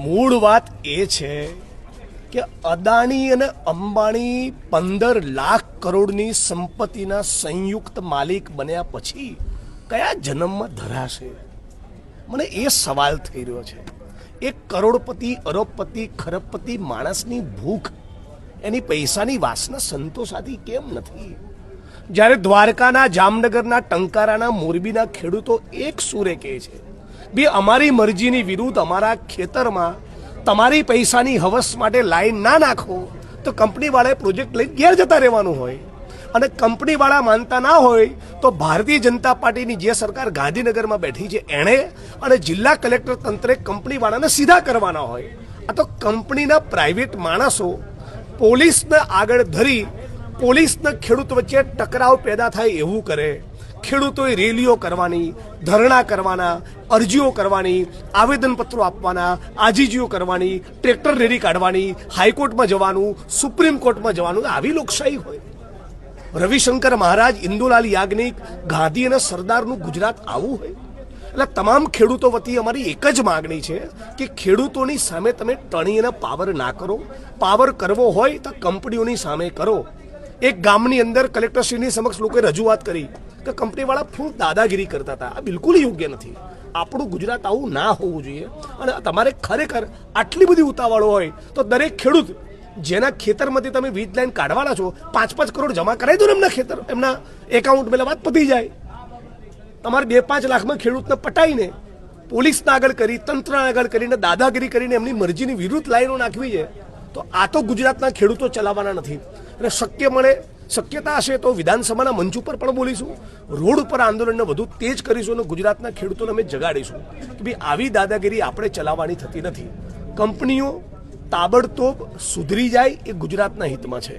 મૂળ વાત એ છે કે અદાણી અને અંબાણી 15 લાખ કરોડની સંપત્તિના સંયુક્ત માલિક બન્યા પછી કયા જન્મમાં ધરાશે? મને એ સવાલ થઈ રહ્યો છે. એક કરોડપતિ, અરબપતિ, ખરબપતિ માણસની ભૂખ, એની પૈસાની વાસના સંતોષાતી કેમ નથી? જ્યારે દ્વારકાના, જામનગરના, ટંકારાના, મોરબીના ખેડૂતો એક સૂરે કહે છે, બી અમારી મરજીની વિરુદ્ધ અમારા ખેતરમાં તમારી પૈસાની હવસ માટે લાઈન ના નાખો તો કંપનીવાળાએ પ્રોજેક્ટ લઈને ઘેર જતા રહેવાનું હોય. અને કંપનીવાળા માનતા ના હોય તો ભારતીય જનતા પાર્ટીની જે સરકાર ગાંધીનગરમાં બેઠી છે એણે અને જિલ્લા કલેક્ટર તંત્રે કંપનીવાળાને સીધા કરવાના હોય. આ તો કંપનીના પ્રાઇવેટ માણસો પોલીસને આગળ ધરી પોલીસને ખેડૂત વચ્ચે ટકરાવ પેદા થાય એવું કરે. ખેડૂતોએ રેલીઓ કરવાની, ધરણા કરવાના, અરજીઓ કરવાની, આવેદનપત્રો આપવાના, આજીજીઓ કરવાની, ટ્રેક્ટર રેલી કાઢવાની, હાઈકોર્ટમાં જવાનું, સુપ્રીમ કોર્ટમાં જવાનું. આવી લોકશાહી હોય? રવિશંકર મહારાજ, ઇન્દુલાલ યાજ્ઞિક, ગાંધી અને સરદારનું ગુજરાત આવું હોય? એટલે તમામ ખેડૂતો વતી અમારી એક જ માગણી છે કે ખેડૂતોની સામે તમે ટણીને પાવર ના કરો. પાવર કરવો હોય તો કંપનીઓની સામે કરો. એક ગામની અંદર કલેક્ટરશ્રીની સમક્ષ લોકોએ રજૂઆત કરી કે કંપનીવાળા ફૂલ દાદાગીરી કરતા હતા. આ બિલકુલ યોગ્ય નથી. આપણું ગુજરાત આવું ના હોવું જોઈએ. અને તમારે ખરેખર આટલી બધી ઉતાવળો હોય તો દરેક ખેડૂત જેના ખેતરમાંથી તમે વીજ લાઈન કાઢવાના છો 5-5 કરોડ જમા કરાવી દો ને એમના ખેતર, એમના એકાઉન્ટ પેલા વાત પતી જાય. તમારે 2-5 લાખમાં ખેડૂતને પટાઈને પોલીસને આગળ કરી, તંત્રને આગળ કરીને, દાદાગીરી કરીને એમની મરજીની વિરુદ્ધ લાઈનો નાખવી છે તો આ તો ગુજરાતના ખેડૂતો ચલાવવાના નથી. એટલે શક્ય મળે, શક્યતા હશે તો વિધાનસભાના મંચ ઉપર પણ બોલીશું, રોડ ઉપર આંદોલનને વધુ તેજ કરીશું અને ગુજરાતના ખેડૂતોને અમે જગાડીશું કે ભાઈ આવી દાદાગીરી આપણે ચલાવવાની થતી નથી. કંપનીઓ તાબડતોબ સુધરી જાય એ ગુજરાતના હિતમાં છે.